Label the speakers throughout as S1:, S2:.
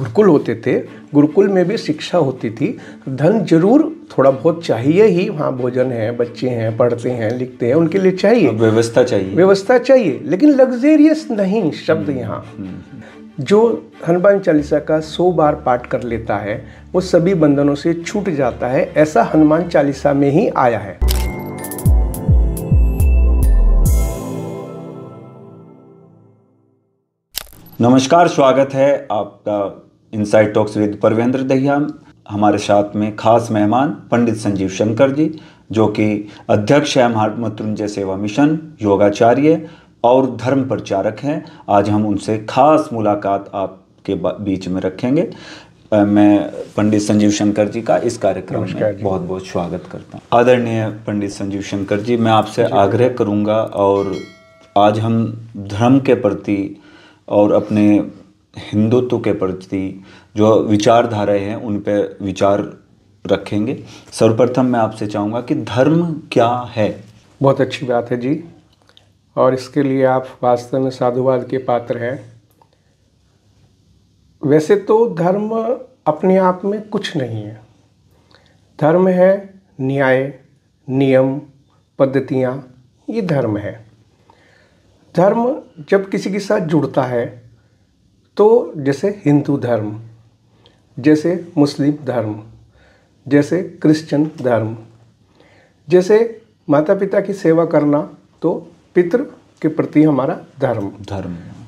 S1: गुरुकुल होते थे, गुरुकुल में भी शिक्षा होती थी। धन जरूर थोड़ा बहुत चाहिए ही, वहाँ भोजन है, बच्चे हैं, पढ़ते हैं, लिखते हैं, उनके लिए चाहिए, व्यवस्था चाहिए, लेकिन लग्जेरियस नहीं शब्द यहाँ। जो हनुमान चालीसा का 100 बार पाठ कर लेता है वो सभी बंधनों से छूट जाता है, ऐसा हनुमान चालीसा में ही आया है।
S2: नमस्कार, स्वागत है आपका inside talks with Parvendra Dahiya. हमारे साथ में खास मेहमान पंडित संजीव शंकर जी, जो कि अध्यक्ष है महामृत्युंजय सेवा मिशन, योगाचार्य और धर्म प्रचारक हैं। आज हम उनसे खास मुलाकात आपके बीच में रखेंगे। मैं पंडित संजीव शंकर जी का इस कार्यक्रम में बहुत बहुत स्वागत करता हूँ। आदरणीय पंडित संजीव शंकर जी, मैं आपसे आग्रह करूँगा, और आज हम धर्म के प्रति और अपने हिंदुत्व के प्रति जो विचारधाराएं हैं उन पर विचार रखेंगे। सर्वप्रथम मैं आपसे चाहूँगा कि धर्म क्या है?
S1: बहुत अच्छी बात है जी, और इसके लिए आप वास्तव में साधुवाद के पात्र हैं। वैसे तो धर्म अपने आप में कुछ नहीं है। धर्म है न्याय, नियम, पद्धतियाँ, ये धर्म है। धर्म जब किसी के साथ जुड़ता है तो जैसे हिंदू धर्म, जैसे मुस्लिम धर्म, जैसे क्रिश्चियन धर्म, जैसे माता पिता की सेवा करना तो पितृ के प्रति हमारा धर्म,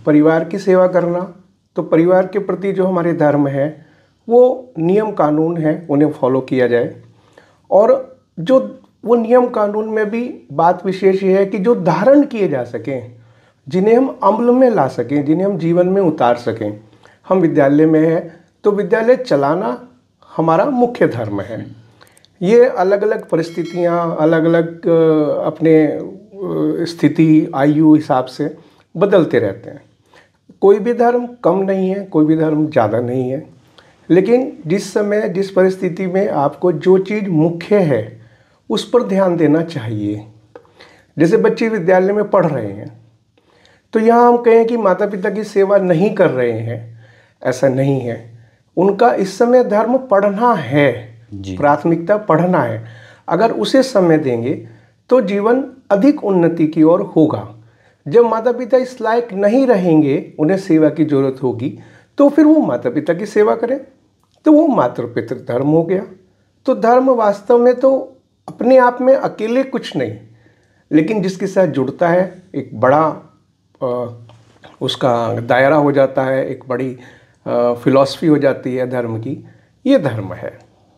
S1: परिवार की सेवा करना तो परिवार के प्रति जो हमारे धर्म है वो नियम कानून है, उन्हें फॉलो किया जाए। और जो वो नियम कानून में भी बात विशेष ये है कि जो धारण किए जा सकें, जिन्हें हम अमल में ला सकें, जिन्हें हम जीवन में उतार सकें। हम विद्यालय में हैं तो विद्यालय चलाना हमारा मुख्य धर्म है। ये अलग अलग परिस्थितियाँ, अलग अलग अपने स्थिति, आयु हिसाब से बदलते रहते हैं। कोई भी धर्म कम नहीं है, कोई भी धर्म ज़्यादा नहीं है, लेकिन जिस समय जिस परिस्थिति में आपको जो चीज़ मुख्य है उस पर ध्यान देना चाहिए। जैसे बच्चे विद्यालय में पढ़ रहे हैं तो यहाँ हम कहें कि माता पिता की सेवा नहीं कर रहे हैं, ऐसा नहीं है। उनका इस समय धर्म पढ़ना है, प्राथमिकता पढ़ना है। अगर उसे समय देंगे तो जीवन अधिक उन्नति की ओर होगा। जब माता पिता इस लायक नहीं रहेंगे, उन्हें सेवा की जरूरत होगी, तो फिर वो माता पिता की सेवा करें, तो वो मातृ पितृ धर्म हो गया। तो धर्म वास्तव में तो अपने आप में अकेले कुछ नहीं, लेकिन जिसके साथ जुड़ता है एक बड़ा उसका दायरा हो जाता है, एक बड़ी फिलॉसफी हो जाती है धर्म की। ये धर्म है।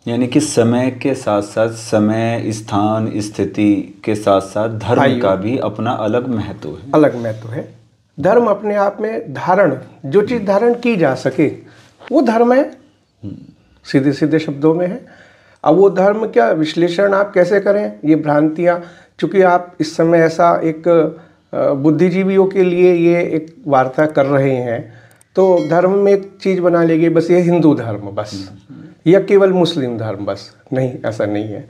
S2: यानी कि समय के साथ साथ, समय, स्थान, स्थिति के साथ साथ धर्म का भी अपना अलग महत्व है। धर्म अपने आप में धारण, जो चीज़ धारण की जा सके वो धर्म है, सीधे सीधे शब्दों में है। अब वो धर्म क्या विश्लेषण आप कैसे करें, ये भ्रांतियाँ, चूँकि आप इस समय ऐसा एक बुद्धिजीवियों के लिए ये एक वार्ता कर रहे हैं, तो धर्म में एक चीज़ बना लेंगे, बस ये हिंदू धर्म बस, या केवल मुस्लिम धर्म बस। नहीं, ऐसा नहीं है।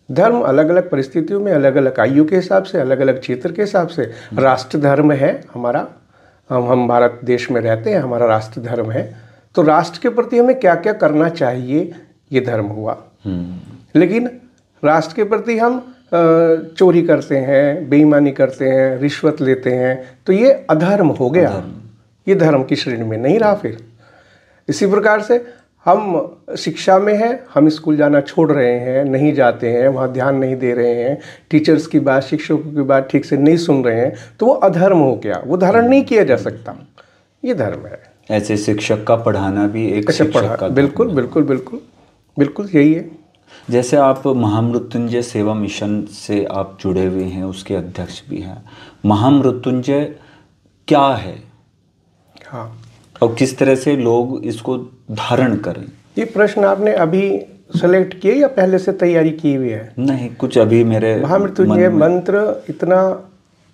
S2: धर्म अलग अलग परिस्थितियों में, अलग अलग आयु के हिसाब से, अलग अलग क्षेत्र के हिसाब से। राष्ट्र धर्म है हमारा, हम भारत देश में रहते हैं, हमारा राष्ट्र धर्म है। तो राष्ट्र के प्रति हमें क्या क्या करना चाहिए, ये धर्म हुआ। लेकिन राष्ट्र के प्रति हम चोरी करते हैं, बेईमानी करते हैं, रिश्वत लेते हैं, तो ये अधर्म हो गया, ये धर्म की श्रेणी में नहीं रहा। फिर इसी प्रकार से हम शिक्षा में हैं, हम स्कूल जाना छोड़ रहे हैं, नहीं जाते हैं, वहाँ ध्यान नहीं दे रहे हैं, टीचर्स की बात, शिक्षकों की बात ठीक से नहीं सुन रहे हैं, तो वो अधर्म हो गया, वो धारण नहीं किया जा सकता। ये धर्म है। ऐसे शिक्षक का पढ़ाना भी एक शिक्षक का
S1: बिल्कुल बिल्कुल बिल्कुल बिल्कुल यही है।
S2: जैसे आप महामृत्युंजय सेवा मिशन से आप जुड़े हुए हैं, उसके अध्यक्ष भी हैं। महामृत्युंजय क्या है?
S1: हाँ, और
S2: किस तरह से लोग इसको धारण करें?
S1: ये प्रश्न आपने अभी सेलेक्ट किए या पहले से तैयारी की हुई है?
S2: नहीं, कुछ अभी मेरे
S1: महामृत्युंजय मंत्र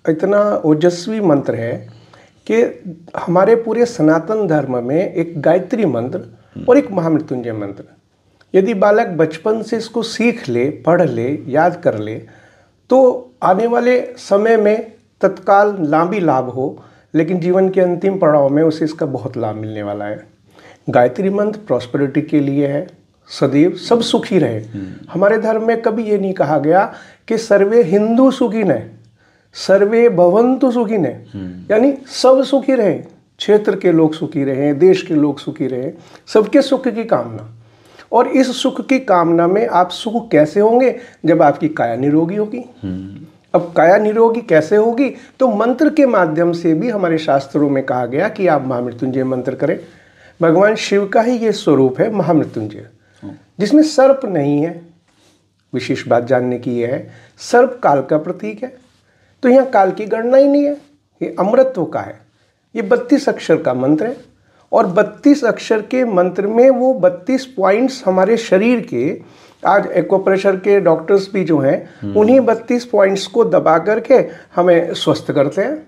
S1: इतना ओजस्वी मंत्र है कि हमारे पूरे सनातन धर्म में एक गायत्री मंत्र और एक महामृत्युंजय मंत्र, यदि बालक बचपन से इसको सीख ले, पढ़ ले, याद कर ले, तो आने वाले समय में तत्काल लाभ ही लाभ हो, लेकिन जीवन के अंतिम पड़ाव में उसे इसका बहुत लाभ मिलने वाला है। गायत्री मंत्र प्रॉस्पेरिटी के लिए है, सदैव सब सुखी रहे। हमारे धर्म में कभी ये नहीं कहा गया कि सर्वे हिंदू सुखिनः, सर्वे भवन्तु सुखिनः, यानी सब सुखी रहे, क्षेत्र के लोग सुखी रहे, देश के लोग सुखी रहे, सबके सुख की कामना। और इस सुख की कामना में आप सुख कैसे होंगे? जब आपकी काया निरोगी होगी। अब काया निरोगी कैसे होगी? तो मंत्र के माध्यम से भी हमारे शास्त्रों में कहा गया कि आप महामृत्युंजय मंत्र करें। भगवान शिव का ही ये स्वरूप है महामृत्युंजय, जिसमें सर्प नहीं है। विशेष बात जानने की यह है, सर्प काल का प्रतीक है, तो यहाँ काल की गणना ही नहीं है, ये अमृतत्व का है। ये 32 अक्षर का मंत्र है और 32 अक्षर के मंत्र में वो 32 पॉइंट्स हमारे शरीर के, आज एक्वाप्रेशर के डॉक्टर्स भी जो हैं उन्हीं 32 पॉइंट्स को दबा करके हमें स्वस्थ करते हैं।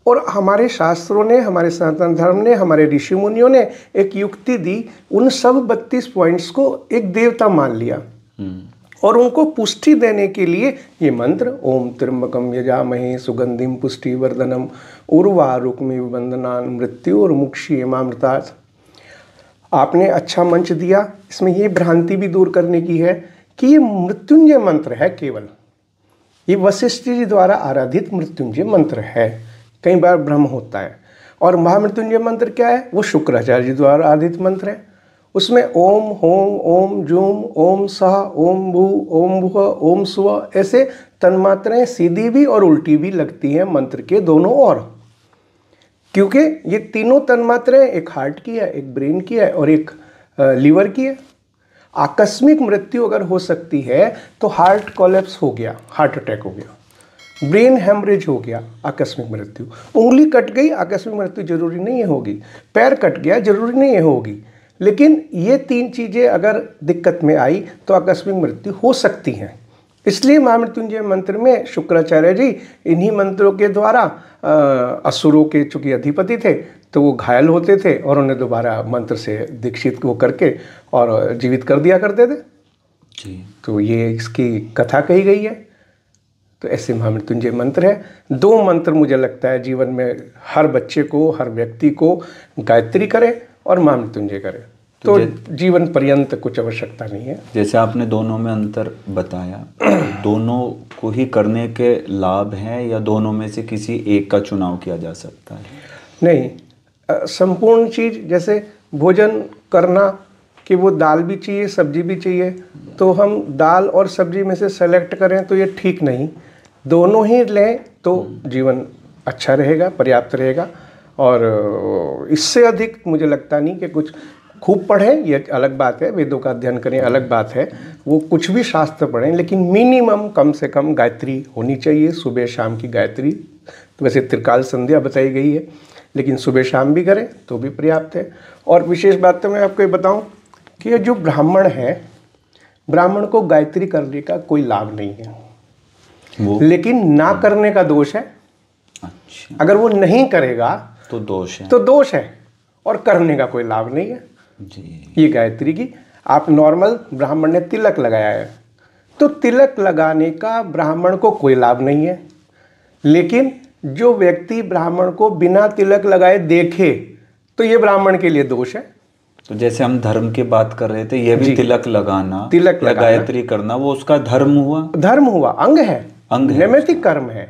S1: और हमारे शास्त्रों ने, हमारे सनातन धर्म ने, हमारे ऋषि मुनियों ने एक युक्ति दी, उन सब 32 पॉइंट्स को एक देवता मान लिया और उनको पुष्टि देने के लिए ये मंत्र ओम त्र्यंबकम यजामहे सुगंधिम पुष्टिवर्धनम उर्वारुकमिव बंधनान् मृत्युर्मुक्षीयमामृतात्। आपने अच्छा मंच दिया। इसमें ये भ्रांति भी दूर करने की है कि ये मृत्युंजय मंत्र है, केवल ये वशिष्ठ जी द्वारा आराधित मृत्युंजय मंत्र है। कई बार भ्रम होता है। और महामृत्युंजय मंत्र क्या है? वो शुक्राचार्य जी द्वारा आराधित मंत्र है। उसमें ओम होम ओम जूम ओम सह ओम भू ओम भुव ओम स्व ऐसे तन्मात्राएं सीधी भी और उल्टी भी लगती हैं मंत्र के दोनों ओर, क्योंकि ये तीनों तन्मात्राएं एक हार्ट की है, एक ब्रेन की है और एक लीवर की है। आकस्मिक मृत्यु अगर हो सकती है तो हार्ट कोलैप्स हो गया, हार्ट अटैक हो गया, ब्रेन हेमरेज हो गया, आकस्मिक मृत्यु। उंगली कट गई, आकस्मिक मृत्यु जरूरी नहीं है होगी। पैर कट गया, जरूरी नहीं है होगी। लेकिन ये 3 चीज़ें अगर दिक्कत में आई तो आकस्मिक मृत्यु हो सकती हैं। इसलिए महामृत्युंजय मंत्र में शुक्राचार्य जी इन्हीं मंत्रों के द्वारा असुरों के चूँकि अधिपति थे तो वो घायल होते थे और उन्हें दोबारा मंत्र से दीक्षित वो करके और जीवित कर दिया करते थे जी। तो ये इसकी कथा कही गई है। तो ऐसे महामृत्युंजय मंत्र है। 2 मंत्र मुझे लगता है जीवन में हर बच्चे को, हर व्यक्ति को गायत्री करे और महामृत्युंजय करे तो जीवन पर्यंत कुछ आवश्यकता नहीं है।
S2: जैसे आपने दोनों में अंतर बताया, दोनों को ही करने के लाभ हैं या दोनों में से किसी एक का चुनाव किया जा सकता है?
S1: नहीं, संपूर्ण चीज़, जैसे भोजन करना कि वो दाल भी चाहिए सब्जी भी चाहिए, तो हम दाल और सब्जी में से सेलेक्ट करें तो ये ठीक नहीं। दोनों ही लें तो जीवन अच्छा रहेगा, पर्याप्त रहेगा। और इससे अधिक मुझे लगता नहीं कि कुछ खूब पढ़ें, ये अलग बात है, वेदों का अध्ययन करें अलग बात है, वो कुछ भी शास्त्र पढ़ें, लेकिन मिनिमम कम से कम गायत्री होनी चाहिए, सुबह शाम की गायत्री। तो वैसे त्रिकाल संध्या बताई गई है, लेकिन सुबह शाम भी करें तो भी पर्याप्त है। और विशेष बात तो मैं आपको ये बताऊं कि ये जो ब्राह्मण है, ब्राह्मण को गायत्री करने का कोई लाभ नहीं है, लेकिन ना करने का दोष है।
S2: अच्छा।
S1: अगर वो नहीं करेगा
S2: तो दोष है,
S1: तो दोष है, और करने का कोई लाभ नहीं है
S2: जी।
S1: ये गायत्री की आप नॉर्मल, ब्राह्मण ने तिलक लगाया है तो तिलक लगाने का ब्राह्मण को कोई लाभ नहीं है, लेकिन जो व्यक्ति ब्राह्मण को बिना तिलक लगाए देखे तो ये ब्राह्मण के लिए दोष है।
S2: तो जैसे हम धर्म की बात कर रहे थे, ये भी तिलक लगाना,
S1: तिलक लगाना,
S2: गायत्री करना, वो उसका धर्म हुआ,
S1: धर्म हुआ, अंग है, नैमित्तिक कर्म है।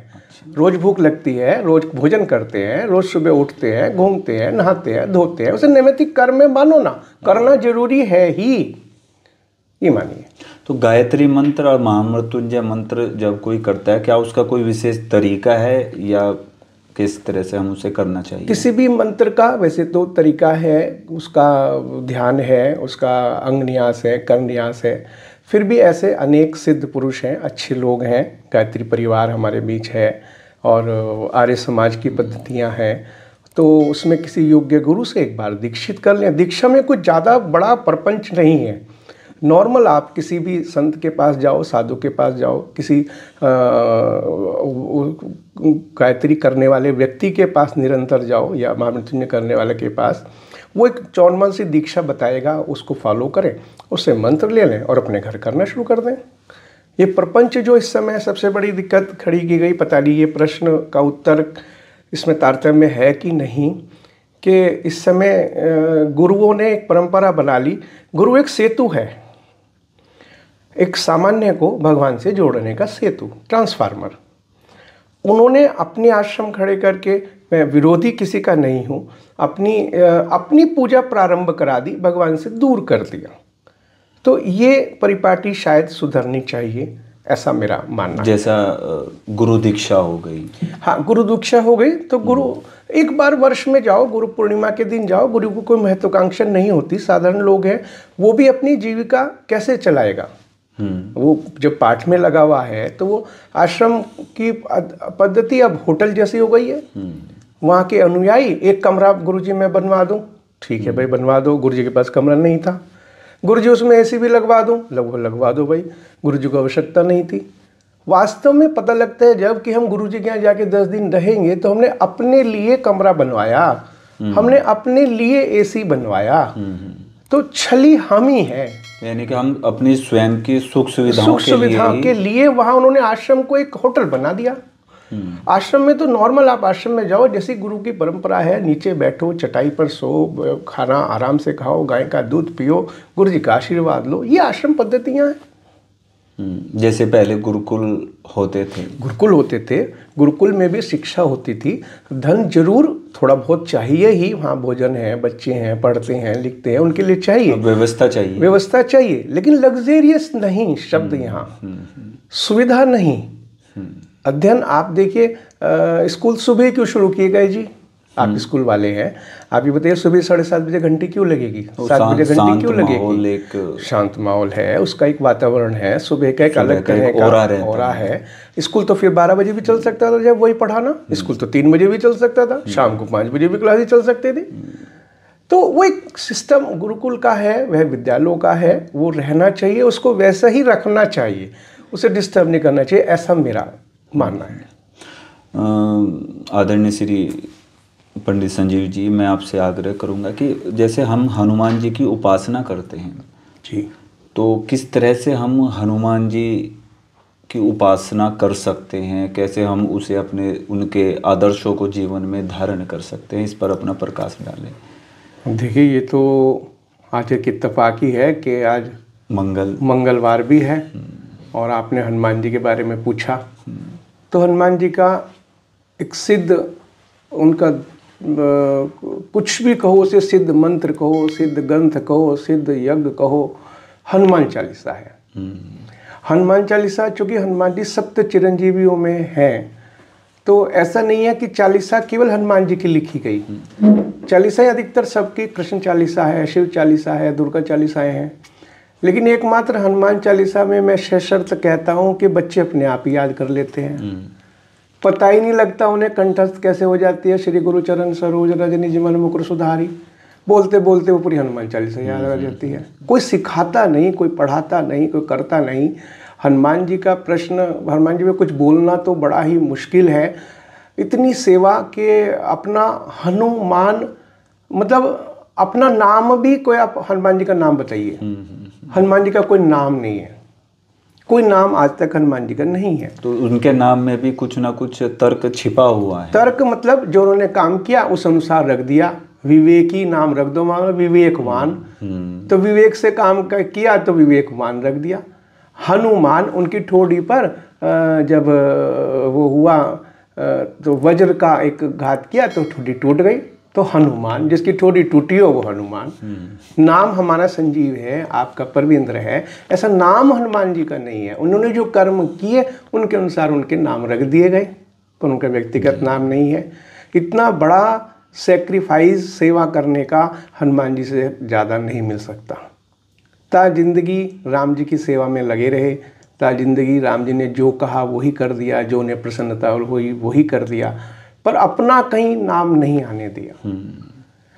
S1: रोज भूख लगती है, रोज भोजन करते हैं, रोज सुबह उठते हैं, घूमते हैं, नहाते हैं, धोते हैं, उसे नैमित्तिक कर्म में मानो ना, करना जरूरी है ही, ये मानिए।
S2: तो गायत्री मंत्र और महामृत्युंजय मंत्र जब कोई करता है, क्या उसका कोई विशेष तरीका है या किस तरह से हम उसे करना चाहिए?
S1: किसी भी मंत्र का वैसे तो तरीका है, उसका ध्यान है, उसका अंग न्यास है, कर न्यास है। फिर भी ऐसे अनेक सिद्ध पुरुष हैं, अच्छे लोग हैं, गायत्री परिवार हमारे बीच है और आर्य समाज की पद्धतियां हैं, तो उसमें किसी योग्य गुरु से एक बार दीक्षित कर लें। दीक्षा में कुछ ज़्यादा बड़ा प्रपंच नहीं है। नॉर्मल आप किसी भी संत के पास जाओ, साधु के पास जाओ, किसी गायत्री करने वाले व्यक्ति के पास निरंतर जाओ या महामृत्युंजय करने वाले के पास, वो एक चौनमल सी दीक्षा बताएगा, उसको फॉलो करें, उससे मंत्र ले लें और अपने घर करना शुरू कर दें। ये प्रपंच जो इस समय सबसे बड़ी दिक्कत खड़ी की गई, पता नहीं ये प्रश्न का उत्तर इसमें तारतम्य है कि नहीं, कि इस समय गुरुओं ने एक परंपरा बना ली। गुरु एक सेतु है, एक सामान्य को भगवान से जोड़ने का सेतु, ट्रांसफार्मर। उन्होंने अपने आश्रम खड़े करके, मैं विरोधी किसी का नहीं हूँ, अपनी पूजा प्रारंभ करा दी, भगवान से दूर कर दिया। तो ये परिपाटी शायद सुधरनी चाहिए, ऐसा मेरा मानना।
S2: जैसा गुरु दीक्षा हो गई।
S1: हाँ, गुरु दीक्षा हो गई तो गुरु एक बार वर्ष में जाओ, गुरु पूर्णिमा के दिन जाओ। गुरु को कोई महत्वाकांक्षा नहीं होती, साधारण लोग हैं, वो भी अपनी जीविका कैसे चलाएगा। वो जब पाठ में लगा हुआ है तो वो आश्रम की पद्धति अब होटल जैसी हो गई है। वहाँ के अनुयायी, एक कमरा गुरुजी मैं बनवा दूँ, ठीक है भाई बनवा दो। गुरुजी के पास कमरा नहीं था, गुरुजी उसमें एसी भी लगवा दूँ, लगवा दो भाई, गुरुजी को आवश्यकता नहीं थी। वास्तव में पता लगता है जब कि हम गुरुजी के यहाँ जाके 10 दिन रहेंगे तो हमने अपने लिए कमरा बनवाया, हमने अपने लिए एसी बनवाया, तो छली हम ही है।
S2: यानी कि हम अपनी स्वयं की सुख सुविधाओं
S1: के लिए वहाँ उन्होंने आश्रम को एक होटल बना दिया। आश्रम में तो नॉर्मल, आप आश्रम में जाओ, जैसी गुरु की परंपरा है, नीचे बैठो, चटाई पर सो, खाना आराम से खाओ, गाय का दूध पियो, गुरु जी का आशीर्वाद लो। ये आश्रम पद्धतियाँ हैं।
S2: जैसे पहले गुरुकुल होते थे,
S1: गुरुकुल में भी शिक्षा होती थी। धन जरूर थोड़ा बहुत चाहिए ही, वहाँ भोजन है, बच्चे हैं, पढ़ते हैं, लिखते हैं, उनके लिए चाहिए, व्यवस्था चाहिए, लेकिन लग्जेरियस नहीं शब्द यहाँ, सुविधा नहीं। अध्ययन आप देखिए, स्कूल सुबह क्यों शुरू किए गए जी? आप स्कूल वाले हैं, आप ये बताइए सुबह 7:30 बजे घंटी क्यों लगेगी? 7 बजे घंटी क्यों लगेगी? शांत माहौल है, उसका एक वातावरण है, सुबह का एक अलग तरह का ऑरा है। स्कूल तो फिर 12 बजे भी चल सकता था जब वही पढ़ाना, स्कूल तो 3 बजे भी चल सकता था, शाम को 5 बजे भी क्लासेस चल सकते थे। तो वो एक सिस्टम गुरुकुल का है, वह विद्यालयों का है, वो रहना चाहिए, उसको वैसा ही रखना चाहिए, उसे डिस्टर्ब नहीं करना चाहिए, ऐसा मेरा मानना है।
S2: आदरणीय श्री पंडित संजीव जी, मैं आपसे आग्रह करूंगा कि जैसे हम हनुमान जी की उपासना करते हैं
S1: जी,
S2: तो किस तरह से हम हनुमान जी की उपासना कर सकते हैं, कैसे हम उसे उनके आदर्शों को जीवन में धारण कर सकते हैं, इस पर अपना प्रकाश डालें।
S1: देखिए, ये तो आज एक इत्तेफाकी है कि आज मंगलवार भी है और आपने हनुमान जी के बारे में पूछा। तो हनुमान जी का एक सिद्ध, उनका कुछ भी कहो, उसे सिद्ध मंत्र कहो, सिद्ध ग्रंथ कहो, सिद्ध यज्ञ कहो, हनुमान चालीसा है। हनुमान चालीसा, चूँकि हनुमान जी सप्त चिरंजीवियों में हैं, तो ऐसा नहीं है कि चालीसा केवल हनुमान जी की लिखी गई। चालीसा अधिकतर सबकी, कृष्ण चालीसा है, शिव चालीसा है, दुर्गा चालीसाएँ हैं, लेकिन एकमात्र हनुमान चालीसा में मैं सशर्त कहता हूँ कि बच्चे अपने आप ही याद कर लेते हैं, पता ही नहीं लगता उन्हें कंठस्थ कैसे हो जाती है। श्री गुरु चरण सरोज रज निज मन मुकुर सुधारी, बोलते बोलते वो पूरी हनुमान चालीसा याद आ जाती है। कोई सिखाता नहीं, कोई पढ़ाता नहीं, कोई करता नहीं। हनुमान जी का प्रश्न, हनुमान जी में कुछ बोलना तो बड़ा ही मुश्किल है। इतनी सेवा के अपना हनुमान, मतलब अपना नाम भी कोई, आप हनुमान जी का नाम बताइए, हनुमान जी का कोई नाम नहीं है, कोई नाम आज तक हनुमान जी का नहीं है।
S2: तो उनके नाम में भी कुछ ना कुछ तर्क छिपा हुआ है।
S1: तर्क मतलब जो उन्होंने काम किया उस अनुसार रख दिया। विवेकी नाम रख दो, मान लो विवेकवान, तो विवेक से काम किया तो विवेकवान रख दिया। हनुमान, उनकी ठोड़ी पर जब वो हुआ तो वज्र का एक घात किया तो ठोड़ी टूट गई, तो हनुमान, जिसकी ठोड़ी टूटी हो वो हनुमान। नाम हमारा संजीव है, आपका परविंद्र है, ऐसा नाम हनुमान जी का नहीं है। उन्होंने जो कर्म किए उनके अनुसार उनके नाम रख दिए गए, पर उनका व्यक्तिगत नाम नहीं है। इतना बड़ा सेक्रीफाइस सेवा करने का हनुमान जी से ज़्यादा नहीं मिल सकता। ता जिंदगी राम जी की सेवा में लगे रहे, ता जिंदगी राम जी ने जो कहा वही कर दिया, जो उन्हें प्रसन्नता हुई वही कर दिया, पर अपना कहीं नाम नहीं आने दिया।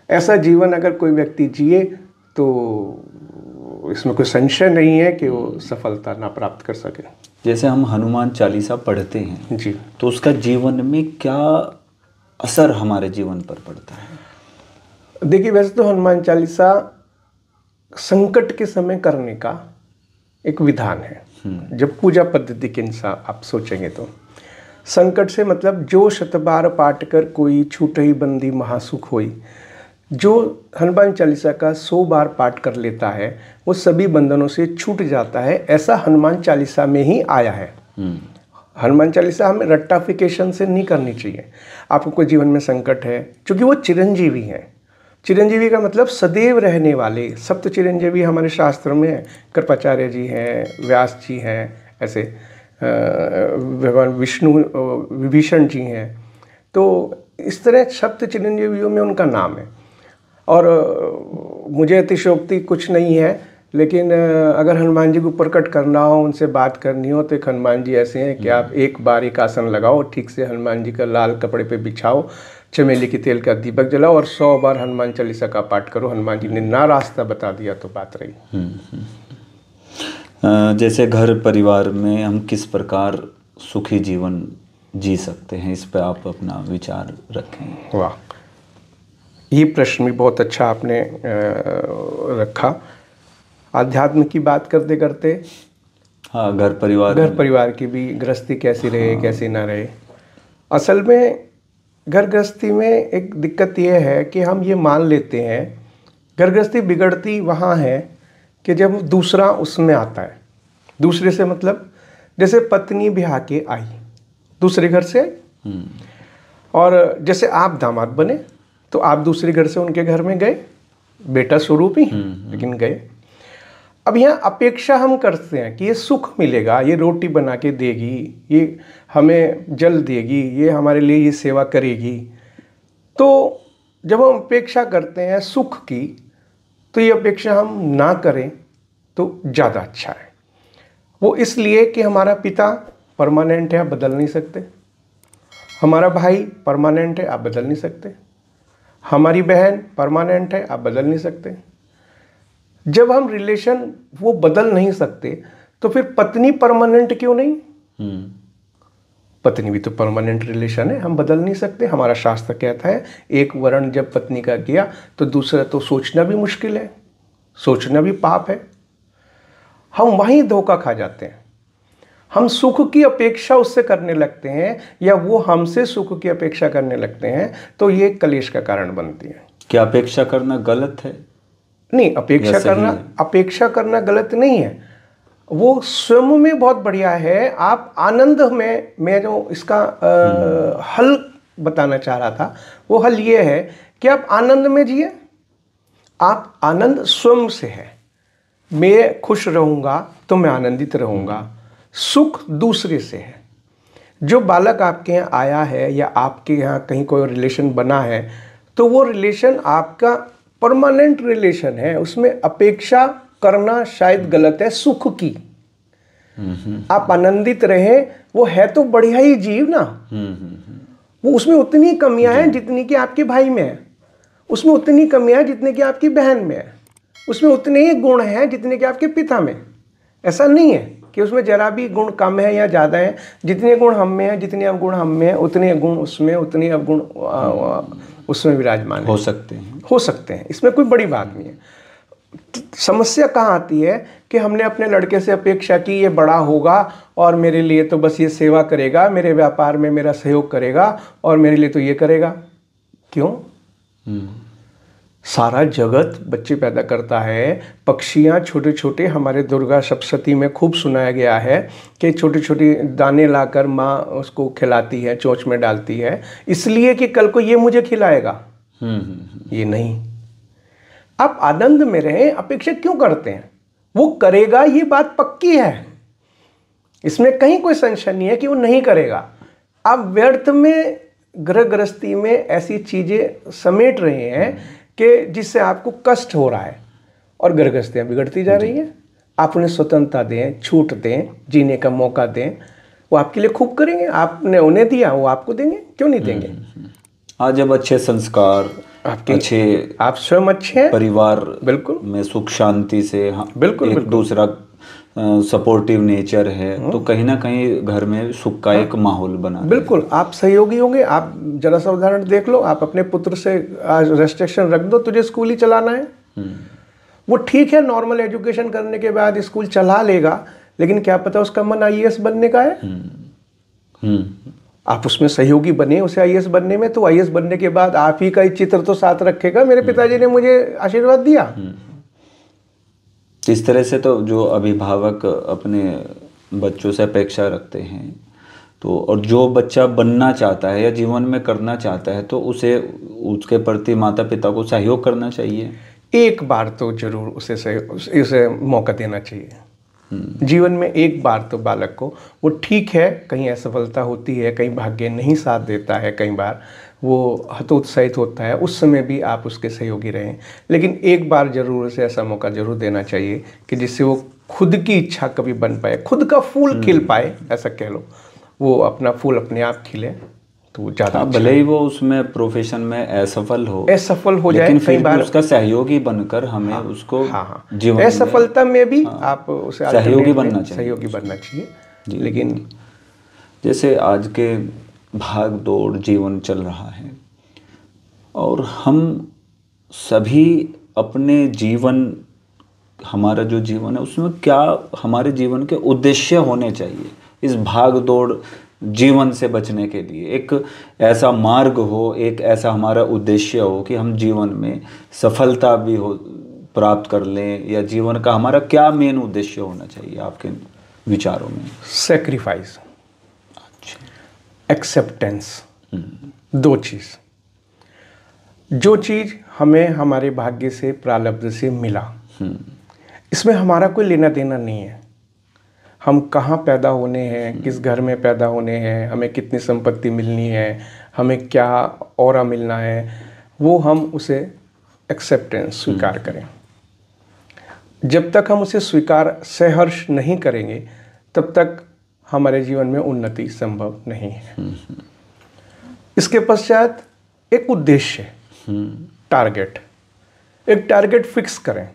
S1: ऐसा जीवन अगर कोई व्यक्ति जिए तो इसमें कोई संशय नहीं है कि वो सफलता ना प्राप्त कर सके।
S2: जैसे हम हनुमान चालीसा पढ़ते हैं
S1: जी,
S2: तो उसका जीवन में क्या असर हमारे जीवन पर पड़ता है?
S1: देखिए, वैसे तो हनुमान चालीसा संकट के समय करने का एक विधान है। जब पूजा पद्धति के अनुसार आप सोचेंगे तो संकट से मतलब जो शतबार पाट कर कोई छूटही बंदी महासुख होई, जो हनुमान चालीसा का 100 बार पाठ कर लेता है वो सभी बंधनों से छूट जाता है, ऐसा हनुमान चालीसा में ही आया है। हनुमान चालीसा हमें रट्टाफिकेशन से नहीं करनी चाहिए। आपको कोई जीवन में संकट है, क्योंकि वो चिरंजीवी हैं। चिरंजीवी का मतलब सदैव रहने वाले। सप्त चिरंजीवी हमारे शास्त्रों में है, कृपाचार्य जी हैं, व्यास जी हैं, ऐसे भगवान विष्णु विभीषण जी हैं। तो इस तरह सप्त चिरंजीवियों में उनका नाम है। और मुझे अतिशयोक्ति कुछ नहीं है, लेकिन अगर हनुमान जी को प्रकट करना हो, उनसे बात करनी हो, तो एक हनुमान जी ऐसे हैं कि आप एक बार एक आसन लगाओ, ठीक से हनुमान जी का लाल कपड़े पे बिछाओ, चमेली के तेल का दीपक जलाओ और 100 बार हनुमान चालीसा का पाठ करो। हनुमान जी ने ना रास्ता बता दिया तो बात रही।
S2: जैसे घर परिवार में हम किस प्रकार सुखी जीवन जी सकते हैं, इस पर आप अपना विचार रखें।
S1: वाह, ये प्रश्न भी बहुत अच्छा आपने रखा। आध्यात्म की बात करते करते
S2: हाँ, घर परिवार
S1: की भी गृहस्थी कैसी रहे, कैसी ना रहे। असल में घर गृहस्थी में एक दिक्कत ये है कि हम ये मान लेते हैं, घर गृहस्थी बिगड़ती वहाँ है कि जब दूसरा उसमें आता है। दूसरे से मतलब जैसे पत्नी ब्याह के आई दूसरे घर से, और जैसे आप दामाद बने तो आप दूसरे घर से उनके घर में गए, बेटा स्वरूप ही लेकिन गए। अब यहाँ अपेक्षा हम करते हैं कि ये सुख मिलेगा, ये रोटी बना के देगी, ये हमें जल देगी, ये हमारे लिए ये सेवा करेगी। तो जब हम अपेक्षा करते हैं सुख की, तो ये अपेक्षा हम ना करें तो ज़्यादा अच्छा है। वो इसलिए कि हमारा पिता परमानेंट है, आप बदल नहीं सकते। हमारा भाई परमानेंट है, आप बदल नहीं सकते। हमारी बहन परमानेंट है, आप बदल नहीं सकते। जब हम रिलेशन वो बदल नहीं सकते तो फिर पत्नी परमानेंट क्यों नहीं? पत्नी भी तो परमानेंट रिलेशन है, हम बदल नहीं सकते। हमारा शास्त्र कहता है एक वर्ण जब पत्नी का किया तो दूसरा तो सोचना भी मुश्किल है, सोचना भी पाप है। हम वहीं धोखा खा जाते हैं। हम सुख की अपेक्षा उससे करने लगते हैं या वो हमसे सुख की अपेक्षा करने लगते हैं, तो ये कलेश का कारण बनती है।
S2: क्या अपेक्षा करना गलत है?
S1: नहीं, अपेक्षा करना गलत नहीं है। वो स्वयं में बहुत बढ़िया है। आप आनंद में, मैं जो इसका हल बताना चाह रहा था, वो हल ये है कि आप आनंद में जिए। आप आनंद स्वयं से है। मैं खुश रहूँगा तो मैं आनंदित रहूँगा। सुख दूसरे से है। जो बालक आपके यहाँ आया है या आपके यहाँ कहीं कोई रिलेशन बना है, तो वो रिलेशन आपका परमानेंट रिलेशन है। उसमें अपेक्षा करना शायद गलत है सुख की। आप आनंदित रहें, वो है तो बढ़िया ही जीव ना। वो उसमें उतनी कमियां हैं जितनी कि आपके भाई में है, उसमें उतनी कमियां हैं जितने कि आपकी बहन में है, उसमें उतने ही गुण हैं जितने कि आपके पिता में। ऐसा नहीं है कि उसमें जरा भी गुण कम है या ज़्यादा है। जितने गुण हम में है, जितने अवगुण हम में है, उतने गुण उसमें, उतने अवगुण उसमें विराजमान
S2: हो सकते हैं।
S1: इसमें कोई बड़ी बात नहीं है। समस्या कहाँ आती है कि हमने अपने लड़के से अपेक्षा की ये बड़ा होगा और मेरे लिए तो बस ये सेवा करेगा, मेरे व्यापार में मेरा सहयोग करेगा और मेरे लिए तो ये करेगा। क्यों? सारा जगत बच्चे पैदा करता है। पक्षियाँ छोटे छोटे, हमारे दुर्गा सप्तशती में खूब सुनाया गया है कि छोटे छोटे दाने लाकर माँ उसको खिलाती है, चोंच में डालती है, इसलिए कि कल को ये मुझे खिलाएगा। ये नहीं। आप आनंद में रहें, अपेक्षा क्यों करते हैं? वो करेगा, ये बात पक्की है, इसमें कहीं कोई संशय नहीं है कि वो नहीं करेगा। आप व्यर्थ में गृह गृहस्थी में ऐसी चीजें समेट रहे हैं कि जिससे आपको कष्ट हो रहा है और गृह गृहस्थियां बिगड़ती जा रही हैं। आप उन्हें स्वतंत्रता दें, छूट दें, जीने का मौका दें। वो आपके लिए खूब करेंगे। आपने उन्हें दिया, वो आपको देंगे, क्यों नहीं देंगे?
S2: आज जब अच्छे संस्कार, अच्छे,
S1: आप स्वयं अच्छे हैं,
S2: परिवार
S1: बिल्कुल
S2: में सुख शांति से,
S1: बिल्कुल
S2: एक दूसरा सपोर्टिव नेचर है, तो कहीं ना कहीं घर में सुख का एक माहौल बना।
S1: बिल्कुल, आप सहयोगी होंगे। आप जरा सा उदाहरण देख लो, आप अपने पुत्र से आज रेस्ट्रिक्शन रख दो, तुझे स्कूल ही चलाना है। वो ठीक है, नॉर्मल एजुकेशन करने के बाद स्कूल चला लेगा, लेकिन क्या पता उसका मन IAS बनने का है। आप उसमें सहयोगी बने उसे आईएएस बनने में, तो आईएएस बनने के बाद आप ही का ही चित्र तो साथ रखेगा, मेरे पिताजी ने मुझे आशीर्वाद दिया।
S2: इस तरह से तो जो अभिभावक अपने बच्चों से अपेक्षा रखते हैं, तो और जो बच्चा बनना चाहता है या जीवन में करना चाहता है, तो उसे उसके प्रति माता पिता को सहयोग करना चाहिए।
S1: एक बार तो जरूर उसे मौका देना चाहिए। जीवन में एक बार तो बालक को, वो ठीक है कहीं असफलता होती है, कहीं भाग्य नहीं साथ देता है, कई बार वो हतोत्साहित होता है, उस समय भी आप उसके सहयोगी रहें, लेकिन एक बार जरूर उसे ऐसा मौका जरूर देना चाहिए कि जिससे वो खुद की इच्छा कभी बन पाए, खुद का फूल खिल पाए, ऐसा कह लो, वो अपना फूल अपने आप खिले, तो ज़्यादा
S2: भले ही वो उसमें प्रोफेशन में असफल हो
S1: जाए,
S2: लेकिन फिर भी उसका सहयोगी बनकर हमें उसको
S1: जीवन असफलता में भी आप उसे
S2: सहयोगी बनना
S1: चाहिए। लेकिन
S2: जैसे आज के भाग दौड़ जीवन चल रहा है और हम सभी अपने जीवन, हमारा जो जीवन है उसमें क्या हमारे जीवन के उद्देश्य होने चाहिए, इस भाग दौड़ जीवन से बचने के लिए एक ऐसा मार्ग हो, एक ऐसा हमारा उद्देश्य हो कि हम जीवन में सफलता भी हो प्राप्त कर लें, या जीवन का हमारा क्या मेन उद्देश्य होना चाहिए आपके विचारों में?
S1: सेक्रीफाइस, एक्सेप्टेंस, दो चीज़। जो चीज़ हमें हमारे भाग्य से, प्रारब्ध से मिला, इसमें हमारा कोई लेना देना नहीं है। हम कहाँ पैदा होने हैं, किस घर में पैदा होने हैं, हमें कितनी संपत्ति मिलनी है, हमें क्या ऑरा मिलना है, वो हम उसे एक्सेप्टेंस, स्वीकार करें। जब तक हम उसे स्वीकार सहर्ष नहीं करेंगे, तब तक हमारे जीवन में उन्नति संभव नहीं है। इसके पश्चात एक उद्देश्य, टारगेट, एक टारगेट फिक्स करें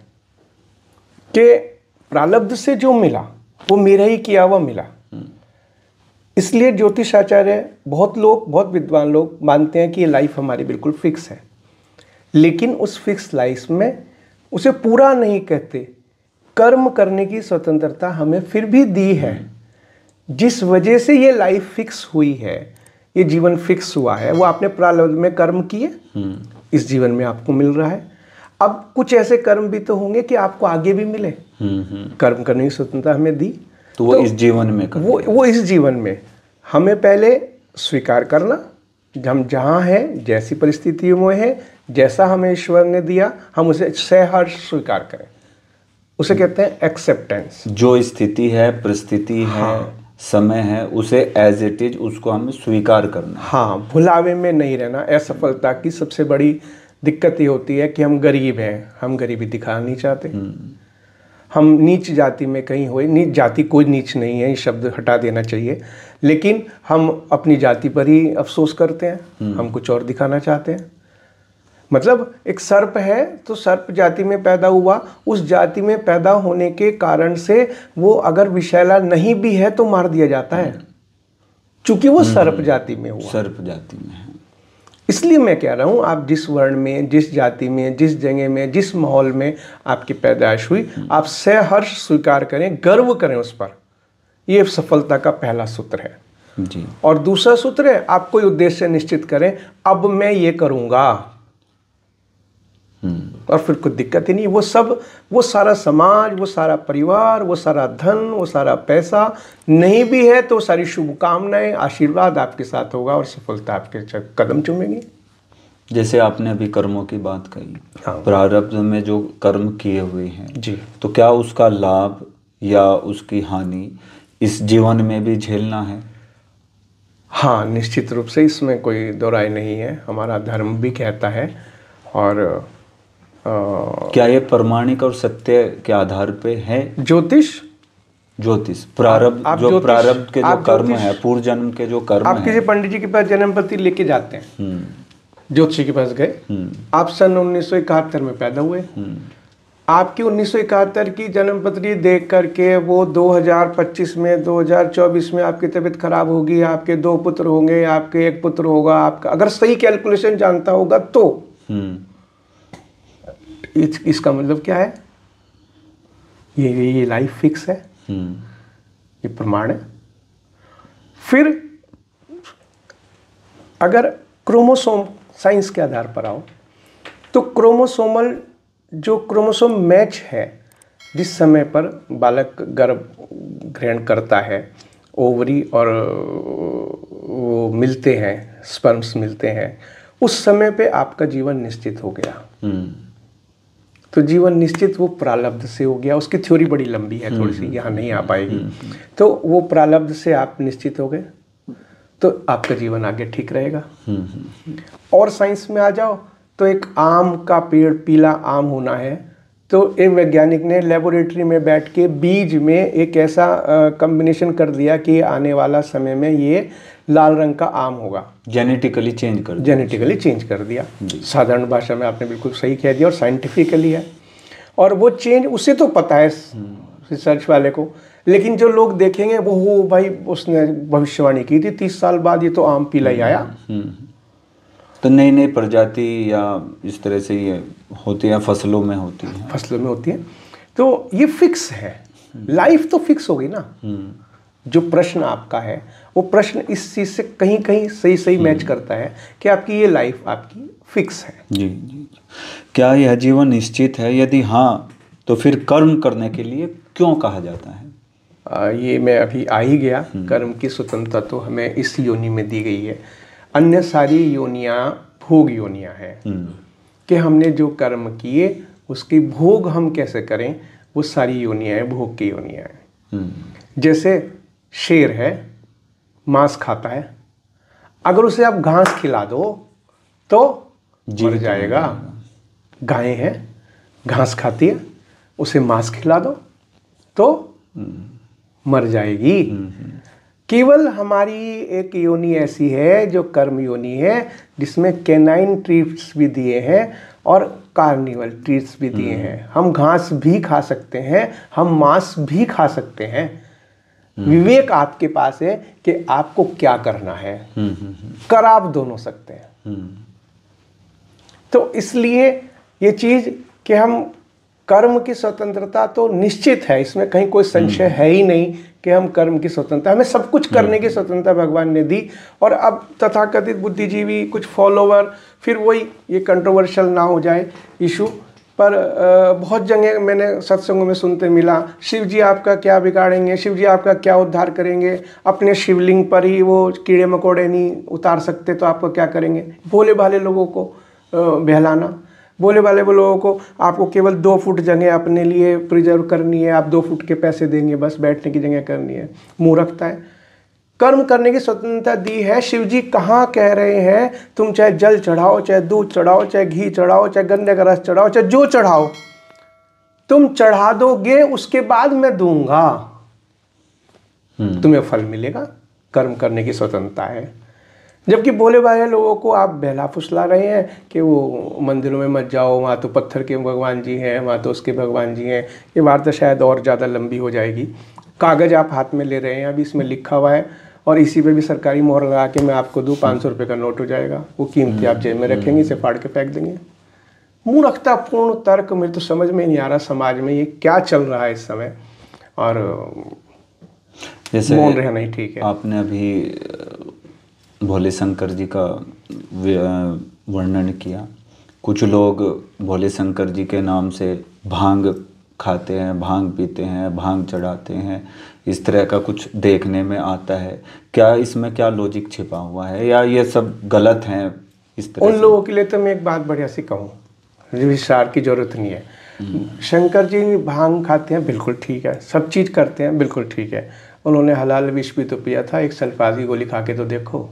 S1: कि प्रारब्ध से जो मिला वो मेरा ही किया हुआ मिला। इसलिए ज्योतिष आचार्य, बहुत विद्वान लोग मानते हैं कि ये लाइफ हमारी बिल्कुल फिक्स है, लेकिन उस फिक्स लाइफ में उसे पूरा नहीं कहते, कर्म करने की स्वतंत्रता हमें फिर भी दी है। जिस वजह से ये लाइफ फिक्स हुई है, ये जीवन फिक्स हुआ है, वो आपने प्रारब्ध में कर्म किए, इस जीवन में आपको मिल रहा है। अब कुछ ऐसे कर्म भी तो होंगे कि आपको आगे भी मिले। कर्म करने की स्वतंत्रता हमें दी,
S2: तो वो इस जीवन में
S1: वो इस जीवन में हमें पहले स्वीकार करना, हम जहाँ हैं, जैसी परिस्थितियों में हैं, जैसा हमें ईश्वर ने दिया, हम उसे सहर्ष स्वीकार करें। उसे कहते हैं एक्सेप्टेंस।
S2: जो स्थिति है, परिस्थिति है, समय है, उसे एज इट इज उसको हमें स्वीकार करना।
S1: हाँ, भुलावे में नहीं रहना। असफलता की सबसे बड़ी दिक्कत ये होती है कि हम गरीब हैं, हम गरीबी दिखाना नहीं चाहते। हम नीच जाति में कहीं हुए, नीच जाति कोई नीच नहीं है, ये शब्द हटा देना चाहिए, लेकिन हम अपनी जाति पर ही अफसोस करते हैं, हम कुछ और दिखाना चाहते हैं। मतलब एक सर्प है तो सर्प जाति में पैदा हुआ, उस जाति में पैदा होने के कारण से वो अगर विषैला नहीं भी है तो मार दिया जाता है, क्योंकि वो सर्प जाति में हुआ,
S2: सर्प जाति में है।
S1: इसलिए मैं कह रहा हूँ, आप जिस वर्ण में, जिस जाति में, जिस जगह में, जिस माहौल में आपकी पैदाइश हुई, आप सहर्ष स्वीकार करें, गर्व करें उस पर। ये सफलता का पहला सूत्र है
S2: जी।
S1: और दूसरा सूत्र है, आप कोई उद्देश्य निश्चित करें, अब मैं ये करूँगा, और फिर कोई दिक्कत ही नहीं। वो सारा समाज, वो सारा परिवार, वो सारा धन, वो सारा पैसा नहीं भी है तो सारी शुभकामनाएं, आशीर्वाद आपके साथ होगा और सफलता आपके कदम चूमेगी।
S2: जैसे आपने अभी कर्मों की बात कही, प्रारब्ध में जो कर्म किए हुए हैं
S1: जी,
S2: तो क्या उसका लाभ या उसकी हानि इस जीवन में भी झेलना है?
S1: हाँ, निश्चित रूप से, इसमें कोई दो राय नहीं है, हमारा धर्म भी कहता है। और
S2: क्या ये प्रमाणिक और सत्य के आधार पे है?
S1: ज्योतिष
S2: प्रारब्ध, जो प्रारब्ध के जो कर्म है, पूर्व जन्म के जो कर्म
S1: आप किसी पंडित जी के पास जन्म पत्र लेके जाते हैं, ज्योतिषी के पास गए, आप सन 1971 में पैदा हुए, आपकी 1971 की जन्म पत्री देख करके वो 2025 में, 2024 में आपकी तबीयत खराब होगी, आपके 2 पुत्र होंगे, आपके 1 पुत्र होगा, आपका अगर सही कैलकुलेशन जानता होगा तो इसका मतलब क्या है? ये लाइफ फिक्स है, ये प्रमाण है। फिर अगर क्रोमोसोम साइंस के आधार पर आओ तो क्रोमोसोम मैच है, जिस समय पर बालक गर्भ ग्रहण करता है, ओवरी और वो मिलते हैं, स्पर्म्स मिलते हैं, उस समय पे आपका जीवन निश्चित हो गया। तो जीवन निश्चित वो प्रारब्ध से हो गया। उसकी थ्योरी बड़ी लंबी है, थोड़ी सी यहाँ नहीं आ पाएगी। तो वो प्रारब्ध से आप निश्चित हो गए तो आपका जीवन आगे ठीक रहेगा। और साइंस में आ जाओ तो एक आम का पेड़, पीला आम होना है, तो एक वैज्ञानिक ने लेबोरेटरी में बैठ के बीज में एक ऐसा कॉम्बिनेशन कर दिया कि आने वाला समय में ये लाल रंग का आम होगा।
S2: जेनेटिकली चेंज कर दिया।
S1: साधारण भाषा में आपने बिल्कुल सही कह दिया, और साइंटिफिकली है। और वो चेंज उसे तो पता है रिसर्च वाले को, लेकिन जो लोग देखेंगे वो हो भाई उसने भविष्यवाणी की थी 30 साल बाद ये तो आम पीला ही आया।
S2: तो नई नई प्रजाति या इस तरह से ये होती है, फसलों में होती है। तो ये फिक्स है, लाइफ तो फिक्स हो गई ना। जो प्रश्न आपका है वो प्रश्न इस चीज से कहीं कहीं सही मैच करता है कि आपकी ये लाइफ आपकी फिक्स है। जी। क्या यह जीवन निश्चित है? यदि हाँ तो फिर कर्म करने के लिए क्यों कहा जाता है?
S1: ये मैं अभी आ ही गया। कर्म की स्वतंत्रता तो हमें इस योनि में दी गई है। अन्य सारी योनियां भोग योनियां हैं कि हमने जो कर्म किए उसकी भोग हम कैसे करें, वो सारी योनियां हैं, भोग की योनियां हैं। जैसे शेर है, मांस खाता है, अगर उसे आप घास खिला दो तो मर जाएगा। गाय है, घास खाती है, उसे मांस खिला दो तो मर जाएगी। केवल हमारी एक योनि ऐसी है जो कर्म योनि है, जिसमें कैनाइन ट्रीट्स भी दिए हैं और कार्निवल ट्रीट्स भी दिए हैं। हम घास भी खा सकते हैं, हम मांस भी खा सकते हैं। विवेक आपके पास है कि आपको क्या करना है। कर आप दोनों सकते हैं। तो इसलिए ये चीज कि हम कर्म की स्वतंत्रता तो निश्चित है, इसमें कहीं कोई संशय है ही नहीं कि हम कर्म की स्वतंत्रता, हमें सब कुछ करने की स्वतंत्रता भगवान ने दी। और अब तथाकथित बुद्धिजीवी, कुछ फॉलोवर, फिर वही ये कंट्रोवर्शियल ना हो जाए इशू, पर बहुत जगह मैंने सत्संगों में सुनते मिला, शिव जी आपका क्या बिगाड़ेंगे, शिव जी आपका क्या उद्धार करेंगे, अपने शिवलिंग पर ही वो कीड़े मकोड़े नहीं उतार सकते तो आपको क्या करेंगे। भोले भाले लोगों को बहलाना, भोले भाले लोगों को आपको केवल 2 फुट जगह अपने लिए प्रिजर्व करनी है, आप 2 फुट के पैसे देंगे, बस बैठने की जगह करनी है। मूर्खता है। कर्म करने की स्वतंत्रता दी है। शिव जी कहाँ कह रहे हैं तुम चाहे जल चढ़ाओ, चाहे दूध चढ़ाओ, चाहे घी चढ़ाओ, चाहे गन्ने का रस चढ़ाओ, चाहे जो चढ़ाओ, तुम चढ़ा दोगे उसके बाद मैं दूंगा, तुम्हें फल मिलेगा। कर्म करने की स्वतंत्रता है। जबकि भोले भाले लोगों को आप बहला फुसला रहे हैं कि वो मंदिरों में मत जाओ, वहाँ तो पत्थर के भगवान जी हैं, वहाँ तो उसके भगवान जी हैं। ये वार्ता शायद और ज़्यादा लंबी हो जाएगी। कागज़ आप हाथ में ले रहे हैं, अभी इसमें लिखा हुआ है और इसी पे भी सरकारी मोहर लगा के मैं आपको दूँ 500 रुपये का नोट हो जाएगा। वो कीमती आप जेब में रखेंगे, इसे फाड़ के फेंक देंगे। मूर्खतापूर्ण तर्क मेरे तो समझ में नहीं आ रहा समाज में ये क्या चल रहा है इस समय। और
S2: जैसे
S1: मौन रहना ही ठीक है।
S2: आपने अभी भोले शंकर जी का वर्णन किया। कुछ लोग भोले शंकर जी के नाम से भांग खाते हैं, भांग पीते हैं, भांग चढ़ाते हैं, इस तरह का कुछ देखने में आता है। क्या इसमें क्या लॉजिक छिपा हुआ है या ये सब गलत हैं इस तरह?
S1: उन लोगों के लिए तो मैं एक बात बढ़िया सी कहूँ, विचार की जरूरत नहीं है। शंकर जी भांग खाते हैं, बिल्कुल ठीक है। सब चीज़ करते हैं, बिल्कुल ठीक है। उन्होंने हलाल विष भी तो पिया था, एक सल्फाज की गोली खा के तो देखो।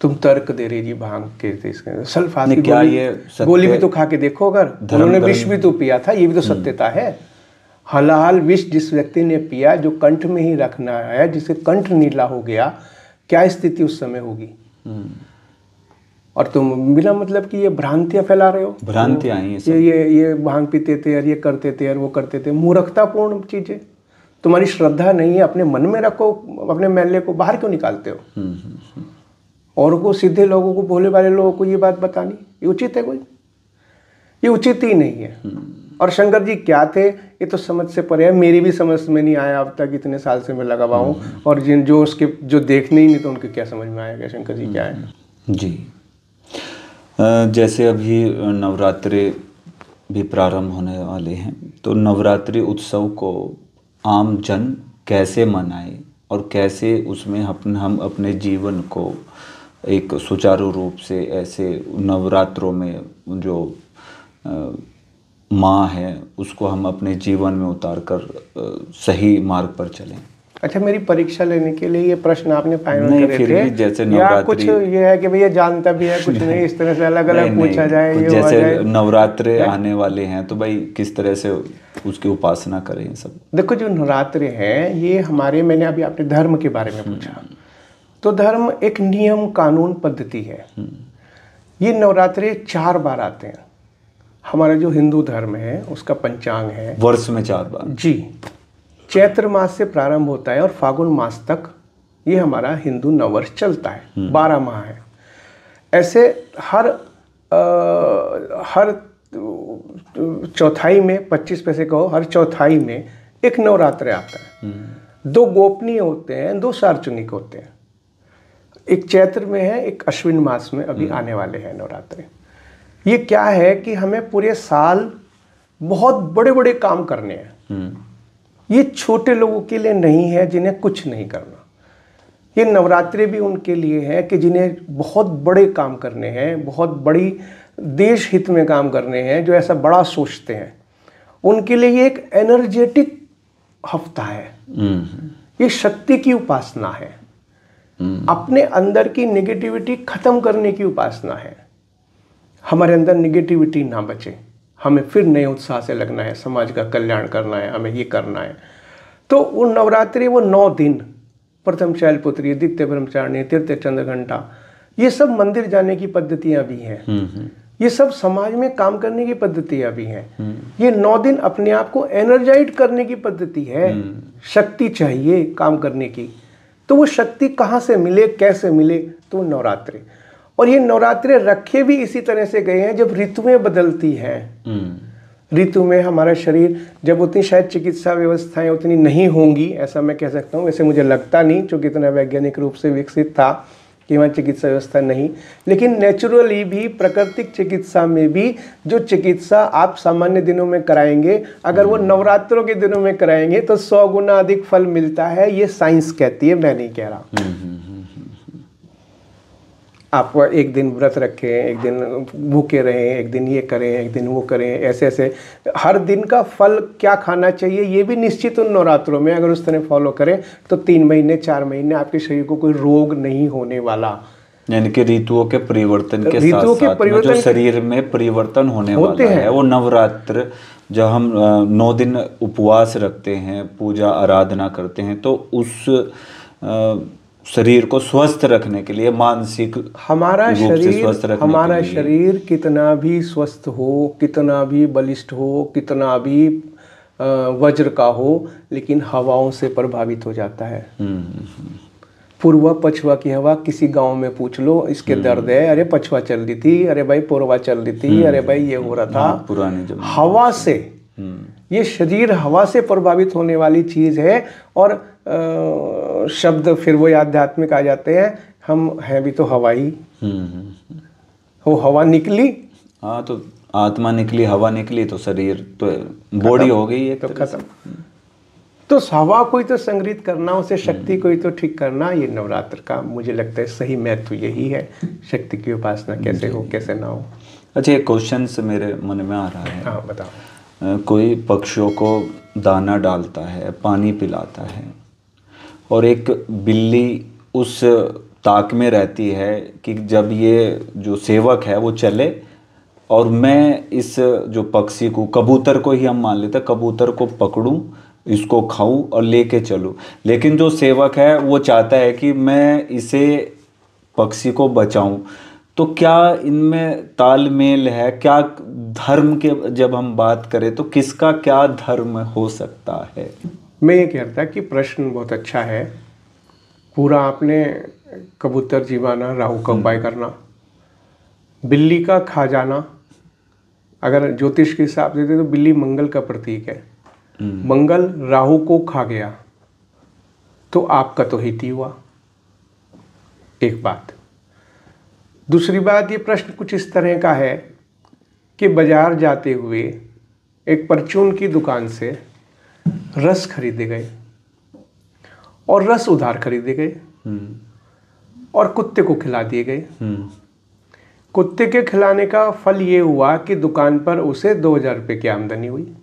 S1: तुम तर्क दे रही जी भांग के सल्फाज की गोली भी तो खा के देखो। अगर उन्होंने विष भी तो पिया था, ये भी तो सत्यता है। हलाल विष जिस व्यक्ति ने पिया, जो कंठ में ही रखना है, जिसके कंठ नीला हो गया, क्या स्थिति उस समय होगी। और तुम बिना मतलब कि ये भ्रांतियां फैला रहे हो।
S2: भ्रांतियां
S1: ये भांग पीते थे और ये करते थे और वो करते थे। मूर्खतापूर्ण चीजें। तुम्हारी श्रद्धा नहीं है, अपने मन में रखो, अपने मैले को बाहर क्यों निकालते हो। और को सीधे लोगों को, भोले वाले लोगों को ये बात बतानी, ये उचित है? कोई ये उचित ही नहीं है। और शंकर जी क्या थे ये तो समझ से परे है, मेरी भी समझ में नहीं आया अब तक, इतने साल से मैं लगा हुआ हूँ। और जिन जो उसके जो देखने ही नहीं तो उनके क्या समझ में आएगा शंकर जी क्या है।
S2: जी, जैसे अभी नवरात्रि भी प्रारंभ होने वाले हैं, तो नवरात्रि उत्सव को आम जन कैसे मनाए और कैसे उसमें हम अपने जीवन को एक सुचारू रूप से ऐसे नवरात्रों में जो माँ है उसको हम अपने जीवन में उतार कर सही मार्ग पर चलें।
S1: अच्छा, मेरी परीक्षा लेने के लिए ये प्रश्न आपने फाइनल करे
S2: फिर
S1: थे
S2: भी जैसे
S1: या कुछ ये है कि भैया जानता भी है कुछ नहीं, इस तरह से अलग अलग पूछा जाए? ये
S2: जैसे नवरात्रि आने वाले हैं तो भाई किस तरह से उसकी उपासना करें सब।
S1: देखो, जो नवरात्रि हैं ये हमारे, मैंने अभी आपने धर्म के बारे में पूछा, तो धर्म एक नियम कानून पद्धति है। ये नवरात्रि 4 बार आते हैं। हमारा जो हिंदू धर्म है उसका पंचांग है
S2: वर्ष में 4 बार
S1: जी, चैत्र मास से प्रारंभ होता है और फागुन मास तक ये हमारा हिंदू नववर्ष चलता है। 12 माह है। ऐसे हर चौथाई में 25 पैसे कहो, हर चौथाई में एक नवरात्र आता है। 2 गोपनीय होते हैं, 2 सार्वजनिक होते हैं। एक चैत्र में है, एक अश्विन मास में अभी आने वाले हैं नवरात्रि। ये क्या है कि हमें पूरे साल बहुत बड़े बड़े काम करने हैं। ये छोटे लोगों के लिए नहीं है जिन्हें कुछ नहीं करना। ये नवरात्रि भी उनके लिए है कि जिन्हें बहुत बड़े काम करने हैं, बहुत बड़ी देश हित में काम करने हैं, जो ऐसा बड़ा सोचते हैं, उनके लिए ये एक एनर्जेटिक हफ्ता है। ये शक्ति की उपासना है, अपने अंदर की नेगेटिविटी खत्म करने की उपासना है। हमारे अंदर नेगेटिविटी ना बचे, हमें फिर नए उत्साह से लगना है, समाज का कल्याण करना है, हमें ये करना है। तो वो नवरात्रि, वो 9 दिन, प्रथम शैलपुत्री, द्वितीय ब्रह्मचारिणी, तृतीय चंद्रघंटा, ये सब मंदिर जाने की पद्धतियां भी हैं। ये सब समाज में काम करने की पद्धतियां भी हैं। ये 9 दिन अपने आप को एनर्जाइज करने की पद्धति है। शक्ति चाहिए काम करने की, तो वो शक्ति कहाँ से मिले, कैसे मिले? तो नवरात्रि। और ये नवरात्रि रखे भी इसी तरह से गए हैं जब ऋतुएं बदलती हैं। ऋतु में हमारा शरीर, जब उतनी शायद चिकित्सा व्यवस्थाएं उतनी नहीं होंगी, ऐसा मैं कह सकता हूँ, वैसे मुझे लगता नहीं, क्योंकि इतना वैज्ञानिक रूप से विकसित था कि वहाँ चिकित्सा व्यवस्था नहीं, लेकिन नेचुरली भी, प्राकृतिक चिकित्सा में भी जो चिकित्सा आप सामान्य दिनों में कराएंगे, अगर वो नवरात्रों के दिनों में कराएंगे तो 100 गुना अधिक फल मिलता है। ये साइंस कहती है, मैं नहीं कह रहा। आप एक दिन व्रत रखें, एक दिन भूखे रहें, एक दिन ये करें, एक दिन वो करें, ऐसे ऐसे हर दिन का फल क्या खाना चाहिए ये भी निश्चित उन नवरात्रों में अगर उस तरह फॉलो करें तो 3 महीने 4 महीने आपके शरीर को कोई रोग नहीं होने वाला।
S2: यानी कि ऋतुओं के परिवर्तन के साथ में जो शरीर में परिवर्तन होने वाला है, वो नवरात्र जब हम 9 दिन उपवास रखते हैं, पूजा आराधना करते हैं, तो उस शरीर को स्वस्थ रखने के लिए, मानसिक
S1: हमारा शरीर कितना भी स्वस्थ हो, कितना भी बलिष्ठ हो, कितना भी वज्र का हो, लेकिन हवाओं से प्रभावित हो जाता है। पूर्वा पछुआ की हवा किसी गांव में पूछ लो, इसके दर्द है, अरे पछुआ चल रही थी, अरे भाई पूर्वा चल रही थी, अरे भाई ये हो रहा था।
S2: पुराने
S1: हवा से, ये शरीर हवा से प्रभावित होने वाली चीज है। और शब्द फिर वो आध्यात्मिक आ जाते हैं, हम हैं भी तो हवा ही। वो हवा निकली,
S2: हाँ, तो आत्मा निकली, हवा निकली, तो शरीर तो बॉडी हो गई एक
S1: तो खत्म। तो हवा को ही तो संग्रहित करना, उसे शक्ति को ही तो ठीक करना, ये नवरात्र का मुझे लगता है सही महत्व यही है। शक्ति की उपासना कैसे हो, कैसे ना हो।
S2: अच्छा, एक क्वेश्चन से मेरे मन में आ रहा है।
S1: हाँ, बताओ।
S2: कोई पक्षियों को दाना डालता है, पानी पिलाता है, और एक बिल्ली उस ताक में रहती है कि जब ये जो सेवक है वो चले और मैं इस जो पक्षी को, कबूतर को ही हम मान लेते हैं, कबूतर को पकड़ूं, इसको खाऊं और लेके चलूं। लेकिन जो सेवक है वो चाहता है कि मैं इसे, पक्षी को बचाऊं। तो क्या इनमें तालमेल है? क्या धर्म के जब हम बात करें तो किसका क्या धर्म हो सकता है?
S1: मैं ये कहता कि प्रश्न बहुत अच्छा है। पूरा आपने कबूतर जीवाना, राहु का उपाय करना, बिल्ली का खा जाना, अगर ज्योतिष के हिसाब से तो बिल्ली मंगल का प्रतीक है। मंगल राहु को खा गया तो आपका तो हित ही हुआ, एक बात। दूसरी बात, ये प्रश्न कुछ इस तरह का है कि बाजार जाते हुए एक परचून की दुकान से रस खरीदे गए और रस उधार खरीदे गए और कुत्ते को खिला दिए गए। कुत्ते के खिलाने का फल ये हुआ कि दुकान पर उसे 2000 रुपये की आमदनी हुई।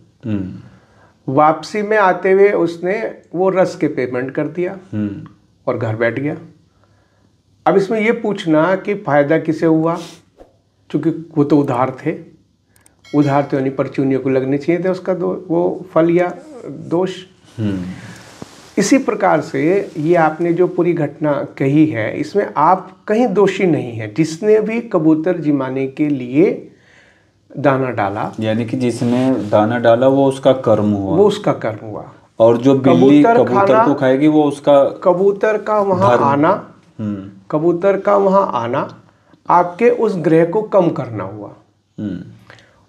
S1: वापसी में आते हुए उसने वो रस के पेमेंट कर दिया और घर बैठ गया। अब इसमें ये पूछना कि फायदा किसे हुआ, क्योंकि वो तो उधार थे, उधार तो यानी परचूनियों को लगने चाहिए थे उसका वो फल या दोष। इसी प्रकार से ये आपने जो पूरी घटना कही है, इसमें आप कहीं दोषी नहीं है। जिसने भी कबूतर जिमाने के लिए दाना डाला,
S2: यानी कि जिसने दाना डाला वो उसका कर्म हुआ,
S1: वो उसका कर्म हुआ।
S2: और जो बिल्ली कबूतर को खाएगी वो उसका
S1: कबूतर का वहां आना, कबूतर का वहां आना आपके उस ग्रह को कम करना हुआ।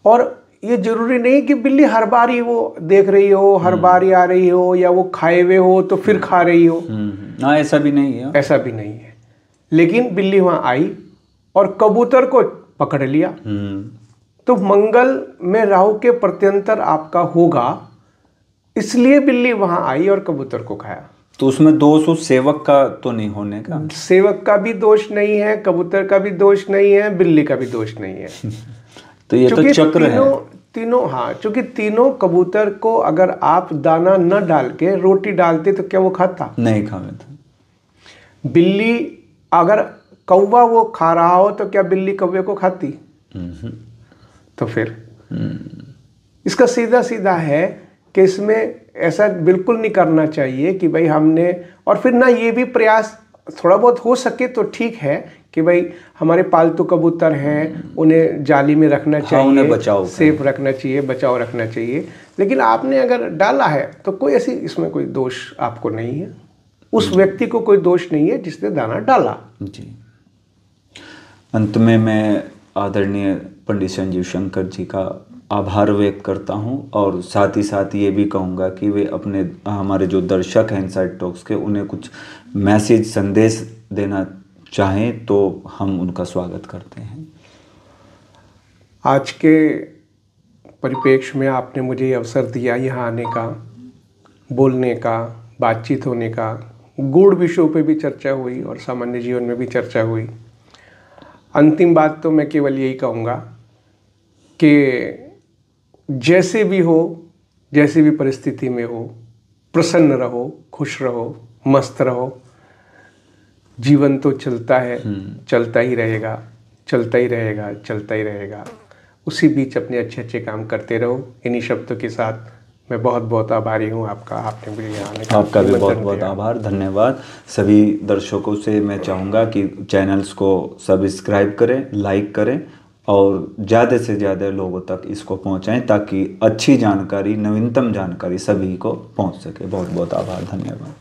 S1: और ये जरूरी नहीं कि बिल्ली हर बार ही वो देख रही हो, हर बार ही आ रही हो, या वो खाए हुए हो तो फिर खा रही हो,
S2: ना, ऐसा भी नहीं है,
S1: ऐसा भी नहीं है। लेकिन बिल्ली वहां आई और कबूतर को पकड़ लिया, तो मंगल में राहु के प्रत्यंतर आपका होगा, इसलिए बिल्ली वहां आई और कबूतर को खाया।
S2: तो उसमें दोष उस सेवक का तो नहीं होने का?
S1: सेवक का भी दोष नहीं है, कबूतर का भी दोष नहीं है, बिल्ली का भी दोष नहीं है।
S2: तो ये तो चक्र है।
S1: तीनों हाँ, क्योंकि तीनों कबूतर को अगर आप दाना न डाल के रोटी डालते तो क्या वो खाता? नहीं
S2: खाता।
S1: बिल्ली अगर कौवा वो खा रहा हो तो क्या बिल्ली कौवे को खाती? तो फिर इसका सीधा सीधा है कि इसमें ऐसा बिल्कुल नहीं करना चाहिए कि भाई हमने, और फिर ना ये भी प्रयास थोड़ा बहुत हो सके तो ठीक है कि भाई हमारे पालतू कबूतर हैं, उन्हें जाली में रखना चाहिए,
S2: हाँ, उन्हें बचाओ,
S1: सेफ रखना चाहिए, बचाव रखना चाहिए। लेकिन आपने अगर डाला है तो कोई ऐसी इसमें कोई दोष आपको नहीं है, उस व्यक्ति को कोई दोष नहीं है जिसने दाना डाला।
S2: जी। अंत में मैं आदरणीय पंडित संजीव शंकर जी का आभार व्यक्त करता हूं, और साथ ही साथ ये भी कहूँगा कि वे अपने हमारे जो दर्शक हैं इनसाइड टॉक्स के, उन्हें कुछ मैसेज संदेश देना चाहें तो हम उनका स्वागत करते हैं।
S1: आज के परिप्रेक्ष्य में आपने मुझे अवसर दिया यहाँ आने का, बोलने का, बातचीत होने का, गूढ़ विषयों पे भी चर्चा हुई और सामान्य जीवन में भी चर्चा हुई। अंतिम बात तो मैं केवल यही कहूँगा कि जैसे भी हो, जैसी भी परिस्थिति में हो, प्रसन्न रहो, खुश रहो, मस्त रहो। जीवन तो चलता है, चलता ही रहेगा, चलता ही रहेगा, चलता ही रहेगा। उसी बीच अपने अच्छे अच्छे काम करते रहो। इन्हीं शब्दों के साथ मैं बहुत बहुत आभारी हूँ आपका, आपने मुझे यहाँ आने का,
S2: आपका भी बहुत बहुत आभार, धन्यवाद। सभी दर्शकों से मैं चाहूँगा कि चैनल्स को सब्सक्राइब करें, लाइक करें और ज़्यादा से ज़्यादा लोगों तक इसको पहुँचाएं ताकि अच्छी जानकारी, नवीनतम जानकारी सभी को पहुँच सके। बहुत बहुत आभार, धन्यवाद।